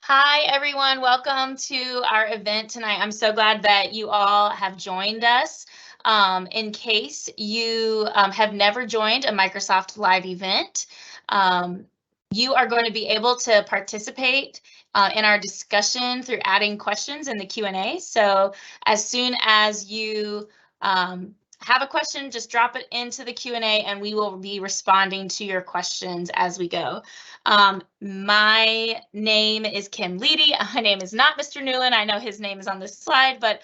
Hi, everyone. Welcome to our event tonight. I'm so glad that you all have joined us. In case you have never joined a Microsoft Live event, um, you are going to be able to participate in our discussion through adding questions in the Q&A. So as soon as you have a question, just drop it into the Q&A and we will be responding to your questions as we go. My name is Kim Leedy. My name is not Mr. Newland. I know his name is on this slide, but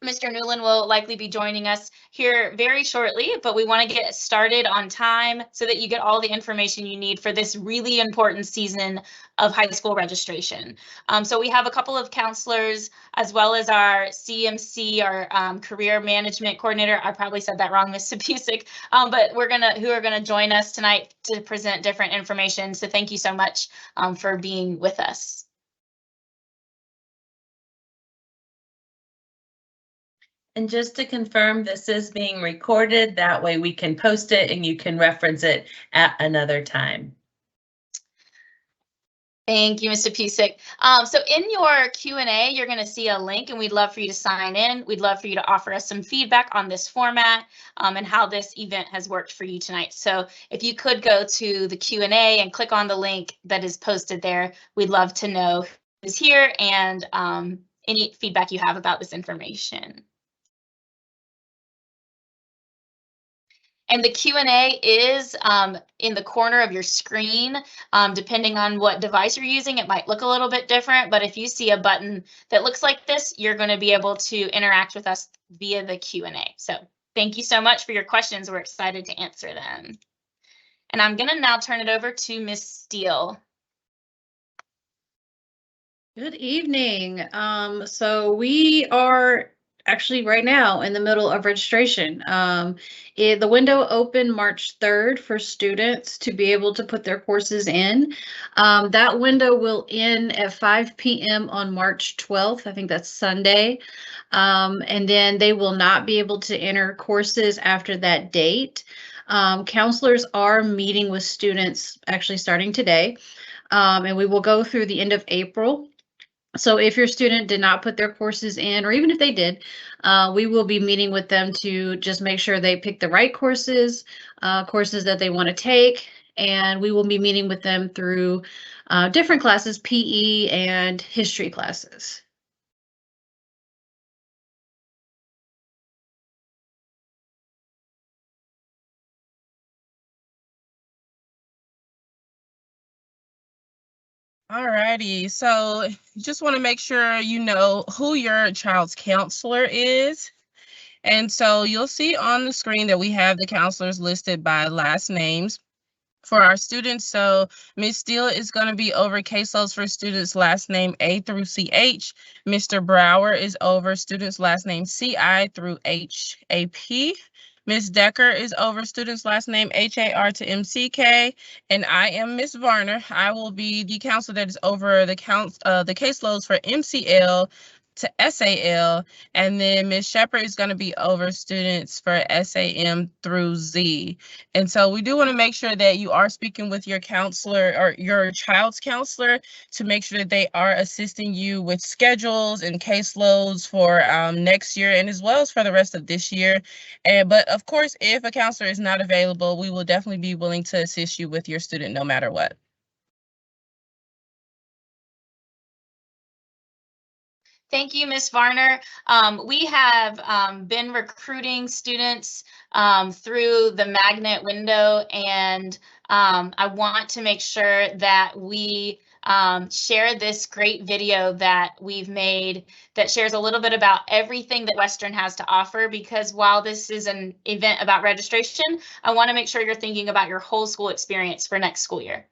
Mr. Newland will likely be joining us here very shortly, but we want to get started on time so that you get all the information you need for this really important season of high school registration. So we have a couple of counselors as well as our CMC, our career management coordinator. I probably said that wrong, Ms. Sapusik, but who are gonna join us tonight to present different information. So thank you so much for being with us. And just to confirm, this is being recorded. That way we can post it and you can reference it at another time. Thank you, Mr. Pisik. So in your Q&A, you're going to see a link, and we'd love for you to sign in. We'd love for you to offer us some feedback on this format and how this event has worked for you tonight. So if you could go to the Q&A and click on the link that is posted there, we'd love to know who's here and any feedback you have about this information. And the Q&A is in the corner of your screen. Depending on what device you're using, it might look a little bit different, but if you see a button that looks like this, you're going to be able to interact with us via the Q&A. So thank you so much for your questions. We're excited to answer them. And I'm going to now turn it over to Ms. Steele. Good evening. So we are actually right now in the middle of registration. The window opened March 3rd for students to be able to put their courses in. That window will end at 5 p.m. on March 12th. I think that's Sunday. And then they will not be able to enter courses after that date. Counselors are meeting with students actually starting today. And we will go through the end of April. So if your student did not put their courses in, or even if they did, we will be meeting with them to just make sure they pick the right courses that they want to take. And we will be meeting with them through different classes, PE and history classes. Alrighty, so you just want to make sure you know who your child's counselor is. And so you'll see on the screen that we have the counselors listed by last names for our students. So Ms. Steele is going to be over caseloads for students last name A through CH. Mr. Brower is over students last name CI through HAP. Ms. Decker is over students last name HAR to MCK, and I am Ms. Varner. I will be the counselor that is over the caseloads for MCL to SAL, and then Ms. Shepherd is going to be over students for SAM through Z. And so we do want to make sure that you are speaking with your counselor or your child's counselor to make sure that they are assisting you with schedules and caseloads for next year and as well as for the rest of this year. But of course, if a counselor is not available, we will definitely be willing to assist you with your student no matter what. Thank you, Ms. Varner. We have been recruiting students through the magnet window, and I want to make sure that we share this great video that we've made that shares a little bit about everything that Western has to offer, because while this is an event about registration, I want to make sure you're thinking about your whole school experience for next school year.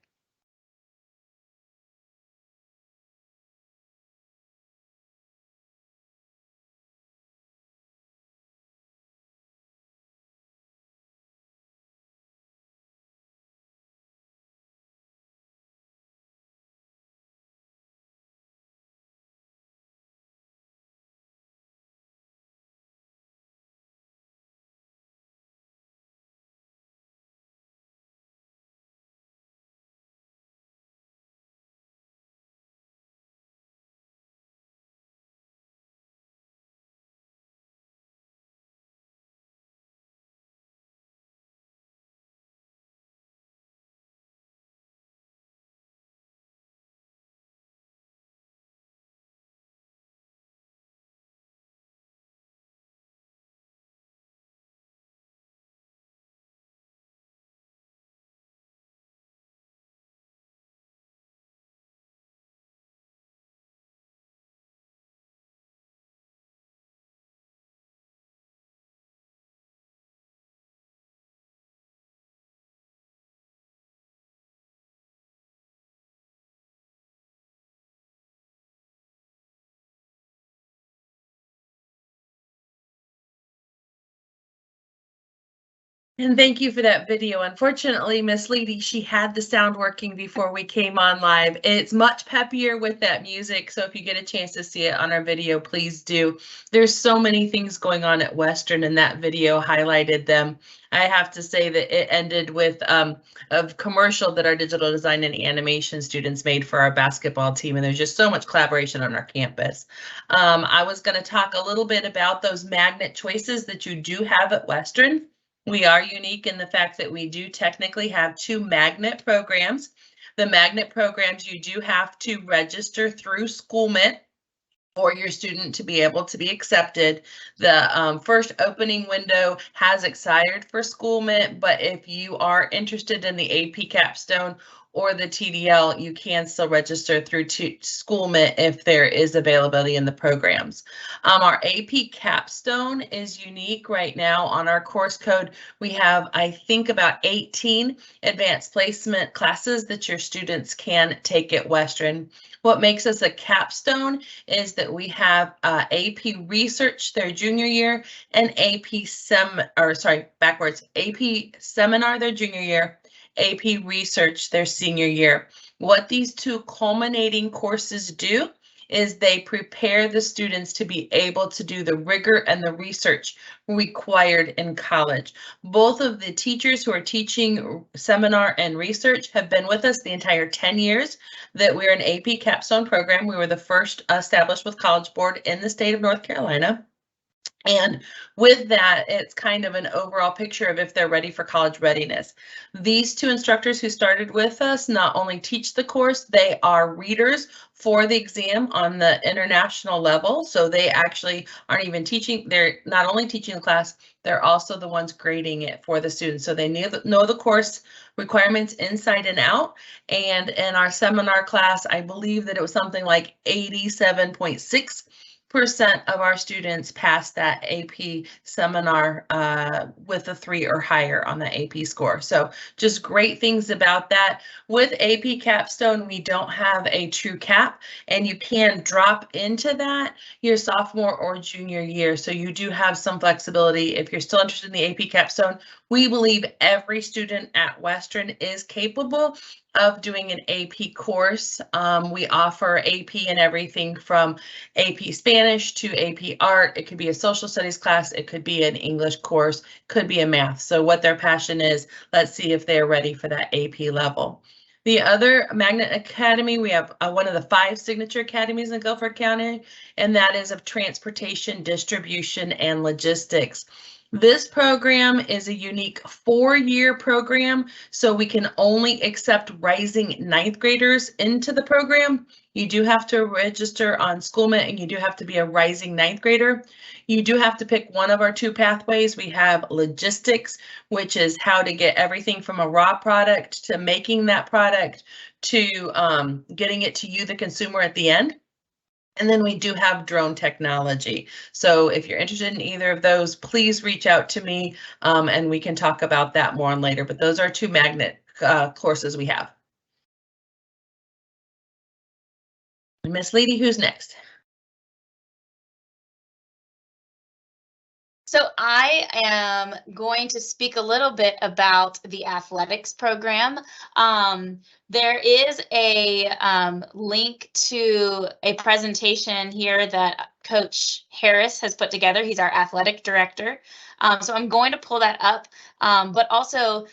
And thank you for that video. Unfortunately, Miss Leedy, she had the sound working before we came on live. It's much peppier with that music, so if you get a chance to see it on our video, please do. There's so many things going on at Western, and that video highlighted them. I have to say that it ended with a commercial that our digital design and animation students made for our basketball team, and there's just so much collaboration on our campus. I was going to talk a little bit about those magnet choices that you do have at Western. We are unique in the fact that we do technically have 2 magnet programs. The magnet programs, you do have to register through SchoolMint for your student to be able to be accepted. The first opening window has expired for SchoolMint, but if you are interested in the AP Capstone or the TDL, you can still register through SchoolMint if there is availability in the programs. Our AP Capstone is unique right now on our course code. We have, I think, about 18 advanced placement classes that your students can take at Western. What makes us a capstone is that we have AP Research their junior year and AP Seminar their junior year, AP Research their senior year. What these 2 culminating courses do is they prepare the students to be able to do the rigor and the research required in college. Both of the teachers who are teaching seminar and research have been with us the entire 10 years that we're an AP Capstone program. We were the first established with College Board in the state of North Carolina. And with that, it's kind of an overall picture of if they're ready for college readiness. These 2 instructors who started with us not only teach the course, they are readers for the exam on the international level. So they actually aren't even teaching, they're not only teaching the class, they're also the ones grading it for the students. So they know the course requirements inside and out. And in our seminar class, I believe that it was something like 87.6% of our students passed that AP seminar with a 3 or higher on the AP score. So just great things about that. With AP Capstone, we don't have a true cap, and you can drop into that your sophomore or junior year. So you do have some flexibility. If you're still interested in the AP Capstone, we believe every student at Western is capable of doing an AP course. We offer AP in everything from AP Spanish to AP Art. It could be a social studies class. It could be an English course, could be a math. So what their passion is, let's see if they're ready for that AP level. The other Magnet Academy, we have one of the 5 signature academies in Guilford County, and that is of transportation, distribution, and logistics. This program is a unique 4-year program, so we can only accept rising 9th graders into the program. You do have to register on SchoolMint, and you do have to be a rising 9th grader. You do have to pick one of our 2 pathways. We have logistics, which is how to get everything from a raw product to making that product to getting it to you, the consumer, at the end. And then we do have drone technology. So if you're interested in either of those, please reach out to me and we can talk about that more on later. But those are 2 magnet courses we have. Miss Leedy, who's next? So I am going to speak a little bit about the athletics program. There is a link to a presentation here that Coach Harris has put together. He's our athletic director. So I'm going to pull that up, but also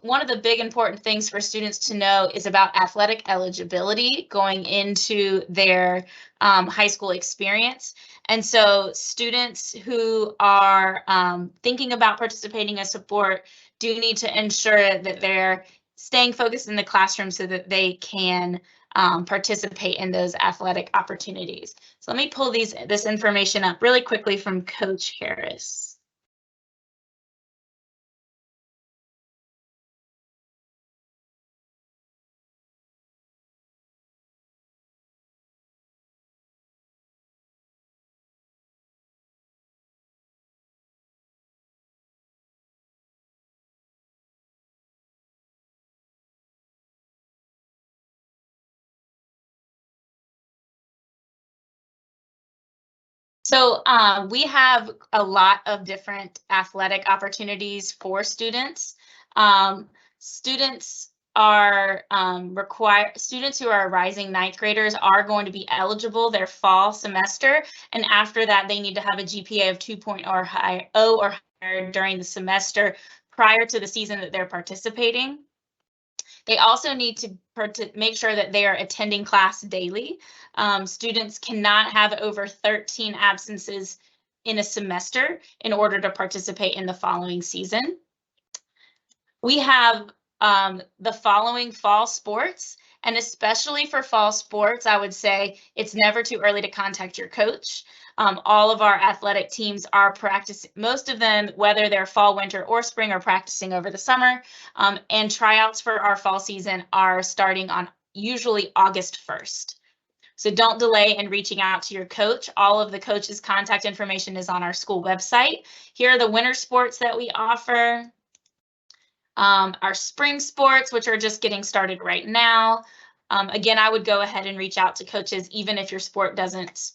one of the big important things for students to know is about athletic eligibility going into their high school experience. And so students who are thinking about participating in sport do need to ensure that they're staying focused in the classroom so that they can participate in those athletic opportunities. So let me pull this information up really quickly from Coach Harris. So we have a lot of different athletic opportunities for students. Students are students who are rising ninth graders are going to be eligible their fall semester, and after that they need to have a GPA of 2.0 or higher during the semester prior to the season that they're participating. They also need to make sure that they are attending class daily. Students cannot have over 13 absences in a semester in order to participate in the following season. We have the following fall sports, and especially for fall sports, I would say it's never too early to contact your coach. All of our athletic teams are practicing, most of them, whether they're fall, winter, or spring, are practicing over the summer. And tryouts for our fall season are starting on usually August 1st. So don't delay in reaching out to your coach. All of the coach's contact information is on our school website. Here are the winter sports that we offer. Our spring sports, which are just getting started right now. Again, I would go ahead and reach out to coaches even if your sport doesn't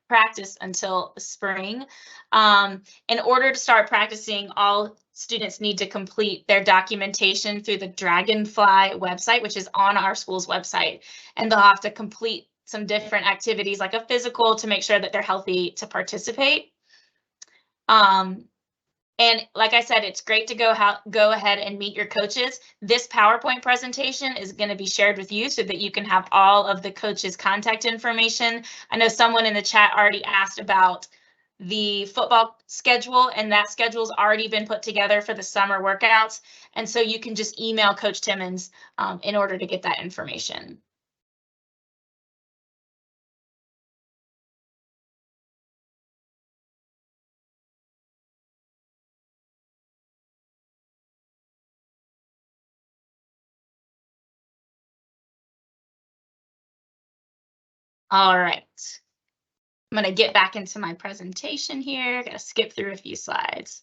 practice until spring. In order to start practicing, all students need to complete their documentation through the Dragonfly website, which is on our school's website, and they'll have to complete some different activities like a physical to make sure that they're healthy to participate. And like I said, it's great to go ahead and meet your coaches. This PowerPoint presentation is going to be shared with you so that you can have all of the coaches' contact information. I know someone in the chat already asked about the football schedule, and that schedule's already been put together for the summer workouts. And so you can just email Coach Timmons in order to get that information. All right, I'm going to get back into my presentation here. Got to skip through a few slides.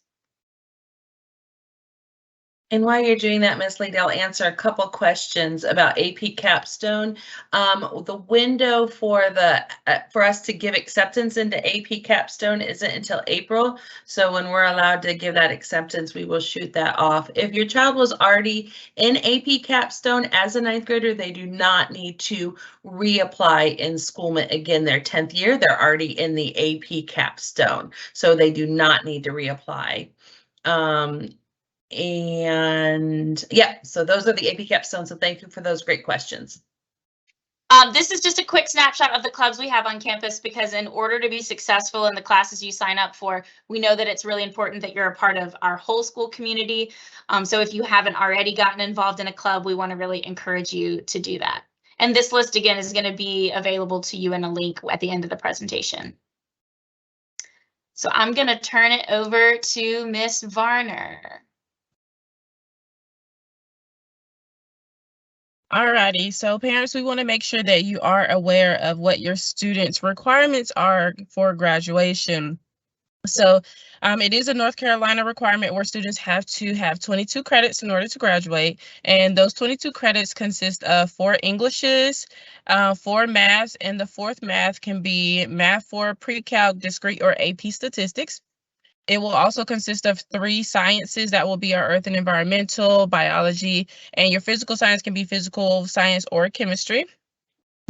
And while you're doing that, Ms. Lee, I'll answer a couple questions about AP Capstone. The window for us to give acceptance into AP Capstone isn't until April. So when we're allowed to give that acceptance, we will shoot that off. If your child was already in AP Capstone as a ninth grader, they do not need to reapply in Schoolment again their 10th year. They're already in the AP Capstone, so they do not need to reapply. And yeah, so those are the AP Capstone. So thank you for those great questions. This is just a quick snapshot of the clubs we have on campus, because in order to be successful in the classes you sign up for, we know that it's really important that you're a part of our whole school community. So if you haven't already gotten involved in a club, we want to really encourage you to do that. And this list again is going to be available to you in a link at the end of the presentation. So I'm going to turn it over to Miss Varner. Alrighty, so parents, we want to make sure that you are aware of what your students' requirements are for graduation. So it is a North Carolina requirement where students have to have 22 credits in order to graduate. And those 22 credits consist of 4 Englishes, 4 maths, and the 4th math can be math for pre-calc, discrete, or AP statistics. It will also consist of 3 sciences that will be our earth and environmental, biology, and your physical science can be physical science or chemistry.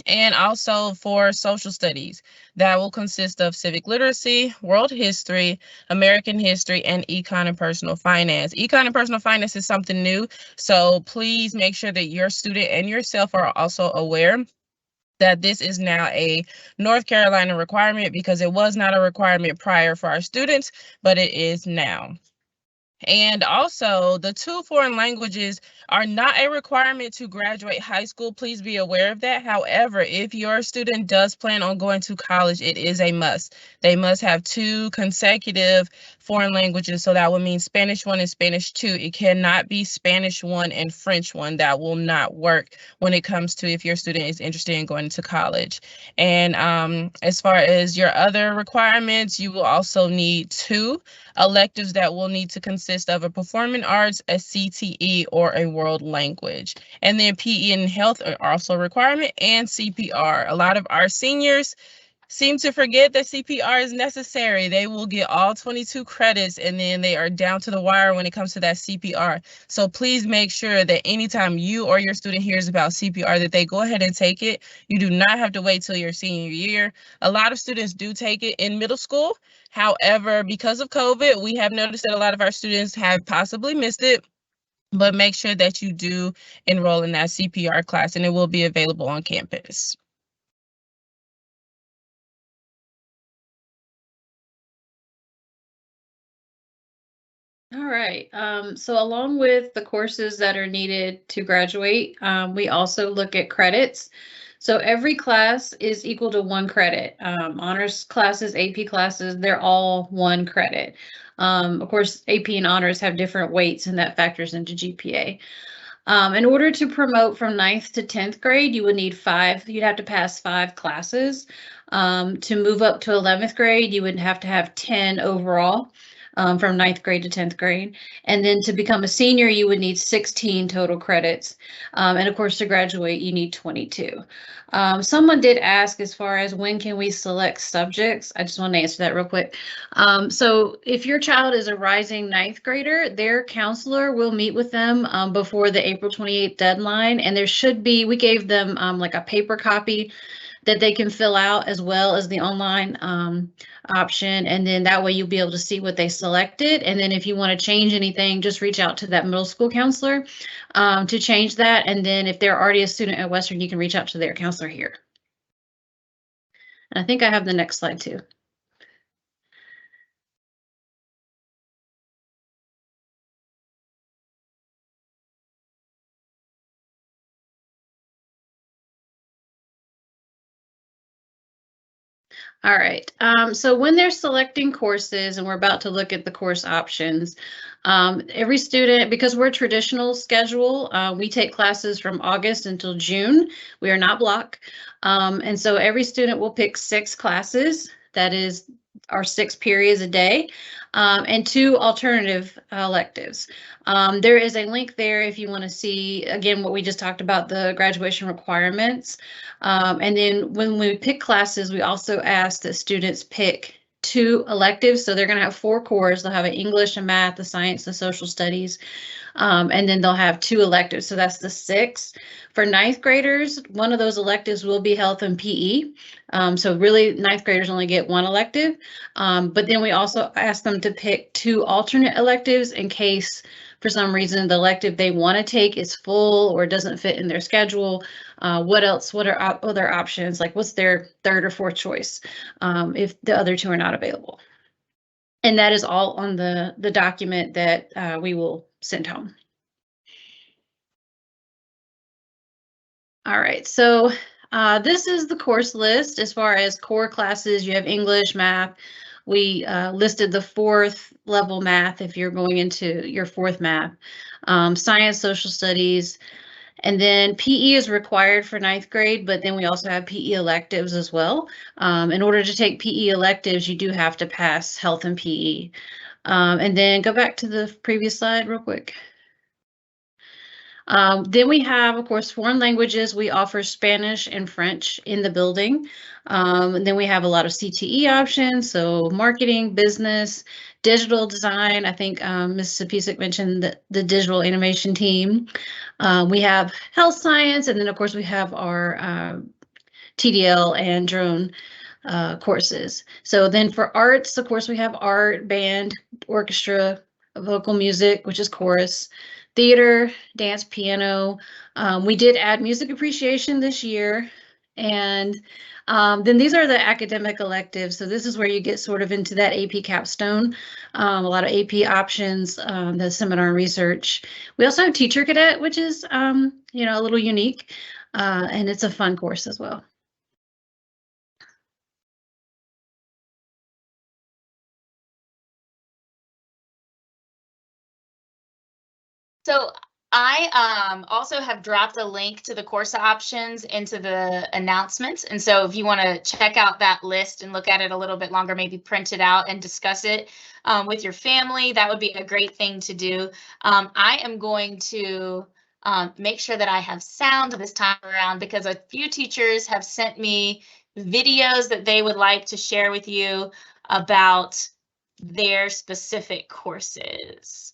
And also for social studies, that will consist of civic literacy, world history, American history, and econ and personal finance. Econ and personal finance is something new, so please make sure that your student and yourself are also aware that this is now a North Carolina requirement, because it was not a requirement prior for our students, but it is now. And also, the 2 foreign languages are not a requirement to graduate high school. Please be aware of that. However, if your student does plan on going to college, it is a must. They must have 2 consecutive foreign languages. So that would mean Spanish 1 and Spanish 2. It cannot be Spanish 1 and French 1. That will not work when it comes to if your student is interested in going to college. And as far as your other requirements, you will also need 2 electives that will need to consist of a performing arts, a CTE, or a world language. And then PE and health are also a requirement, and CPR. A lot of our seniors seem to forget that CPR is necessary. They will get all 22 credits and then they are down to the wire when it comes to that CPR. So please make sure that anytime you or your student hears about CPR that they go ahead and take it. You do not have to wait till your senior year. A lot of students do take it in middle school. However, because of COVID, we have noticed that a lot of our students have possibly missed it. But make sure that you do enroll in that CPR class, and it will be available on campus. All right. So along with the courses that are needed to graduate, we also look at credits. So every class is equal to 1 credit. Honors classes, AP classes, they're all 1 credit. Of course, AP and honors have different weights, and that factors into GPA. In order to promote from 9th to 10th grade, you would need 5. You'd have to pass 5 classes. To move up to 11th grade, you would have to have 10 overall. From 9th grade to 10th grade. And then to become a senior, you would need 16 total credits. And of course, to graduate, you need 22. Someone did ask as far as when can we select subjects? I just want to answer that real quick. So if your child is a rising 9th grader, their counselor will meet with them before the April 28th deadline. And there should be, we gave them like a paper copy that they can fill out as well as the online option. And then that way you'll be able to see what they selected. And then if you want to change anything, just reach out to that middle school counselor to change that. And then if they're already a student at Western, you can reach out to their counselor here. And I think I have the next slide too. All right, so when they're selecting courses, and we're about to look at the course options, every student, because we're a traditional schedule, we take classes from August until June. We are not block. And so every student will pick 6 classes. That is our 6 periods a day, and 2 alternative electives. There is a link there if you want to see, again, what we just talked about, the graduation requirements. And then when we pick classes, we also ask that students pick 2 electives. So they're going to have 4 cores. They'll have an English, a math, a science, a social studies, and then they'll have 2 electives. So that's the 6. For 9th graders, one of those electives will be health and PE. So really 9th graders only get 1 elective. But then we also ask them to pick 2 alternate electives in case for some reason the elective they want to take is full or doesn't fit in their schedule. What else? What are other options? Like what's their 3rd or 4th choice if the other 2 are not available? And that is all on the document that we will send home. All right, so this is the course list as far as core classes. You have English, math. We listed the 4th level math if you're going into your 4th math, science, social studies, and then PE is required for 9th grade, but then we also have PE electives as well. In order to take PE electives, you do have to pass health and PE. And then go back to the previous slide real quick. Then we have, of course, foreign languages. We offer Spanish and French in the building. And then we have a lot of CTE options, so marketing, business, digital design. I think Ms. Sapisic mentioned the digital animation team. We have health science, and then, of course, we have our TDL and drone courses. So then for arts, of course, we have art, band, orchestra, vocal music, which is chorus, theater, dance, piano. We did add music appreciation this year. And then these are the academic electives. So this is where you get sort of into that AP capstone, a lot of AP options, the seminar and research. We also have teacher cadet, which is, you know, a little unique, and it's a fun course as well. So I also have dropped a link to the course options into the announcements. And so if you want to check out that list and look at it a little bit longer, maybe print it out and discuss it with your family, that would be a great thing to do. I am going to make sure that I have sound this time around because a few teachers have sent me videos that they would like to share with you about their specific courses.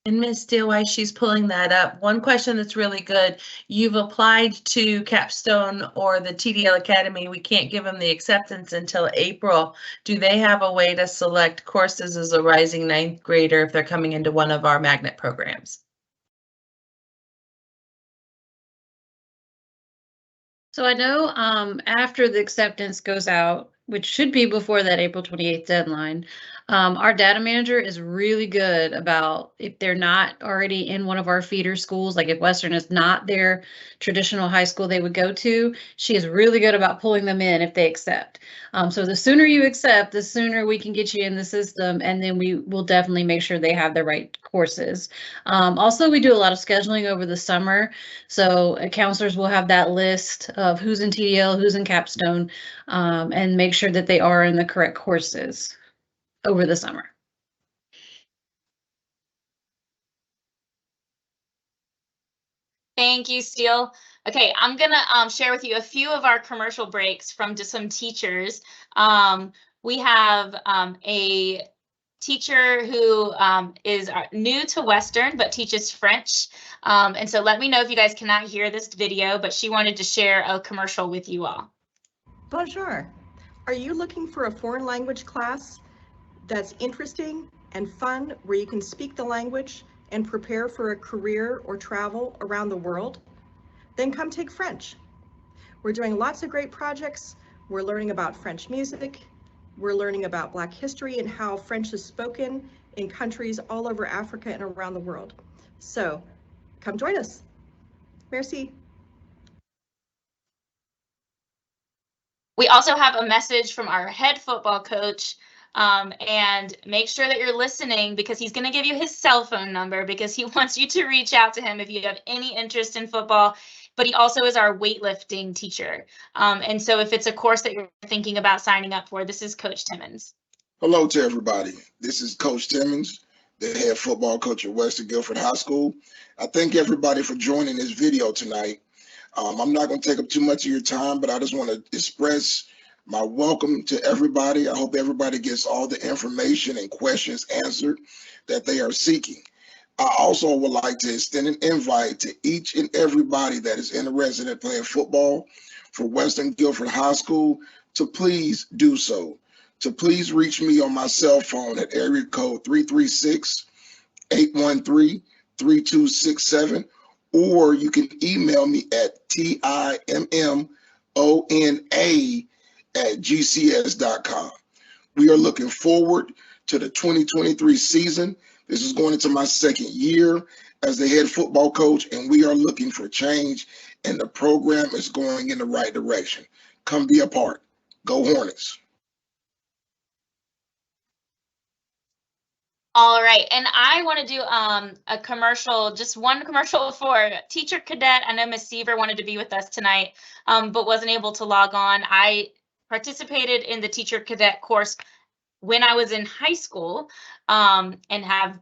And Ms. Steele, while she's pulling that up, one question that's really good. You've applied to Capstone or the TDL Academy. We can't give them the acceptance until April. Do they have a way to select courses as a rising ninth grader if they're coming into one of our magnet programs? So I know after the acceptance goes out, which should be before that April 28th deadline, our data manager is really good about if they're not already in one of our feeder schools, like if Western is not their traditional high school they would go to, she is really good about pulling them in if they accept. So the sooner you accept, the sooner we can get you in the system, and then we will definitely make sure they have the right courses. Also, we do a lot of scheduling over the summer, so counselors will have that list of who's in TDL, who's in Capstone, and make sure that they are in the correct courses over the summer. Thank you, Steele. Okay, I'm gonna share with you a few of our commercial breaks from just some teachers. We have a teacher who is new to Western but teaches French. And so let me know if you guys cannot hear this video, but she wanted to share a commercial with you all. Bonjour. Are you looking for a foreign language class that's interesting and fun, where you can speak the language and prepare for a career or travel around the world? Then come take French. We're doing lots of great projects. We're learning about French music. We're learning about Black history and how French is spoken in countries all over Africa and around the world. So come join us. Merci. We also have a message from our head football coach, and make sure that you're listening, because he's going to give you his cell phone number because he wants you to reach out to him if you have any interest in football. But he also is our weightlifting teacher. And so if it's a course that you're thinking about signing up for, this is Coach Timmons. Hello to everybody. This is Coach Timmons, the head football coach at Western Guilford High School. I thank everybody for joining this video tonight. I'm not going to take up too much of your time, but I just want to express my welcome to everybody. I hope everybody gets all the information and questions answered that they are seeking. I also would like to extend an invite to each and everybody that is interested in playing football for Western Guilford High School to please do so. To please reach me on my cell phone at area code 336-813-3267. Or you can email me at timmona@gcs.com. We are looking forward to the 2023 season. This is going into my second year as the head football coach, and we are looking for change, and the program is going in the right direction. Come be a part. Go Hornets. All right, and I want to do a commercial, just one commercial for Teacher Cadet. I know Ms. Seaver wanted to be with us tonight, but wasn't able to log on. I participated in the Teacher Cadet course when I was in high school, and have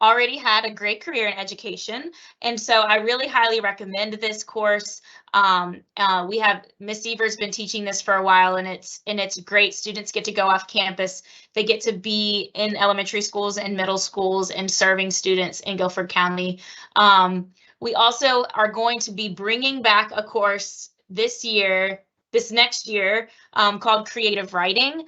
already had a great career in education. And so I really highly recommend this course. We have Miss Seaver's been teaching this for a while, and it's great. Students get to go off campus. They get to be in elementary schools and middle schools and serving students in Guilford County. We also are going to be bringing back a course this next year, called Creative Writing.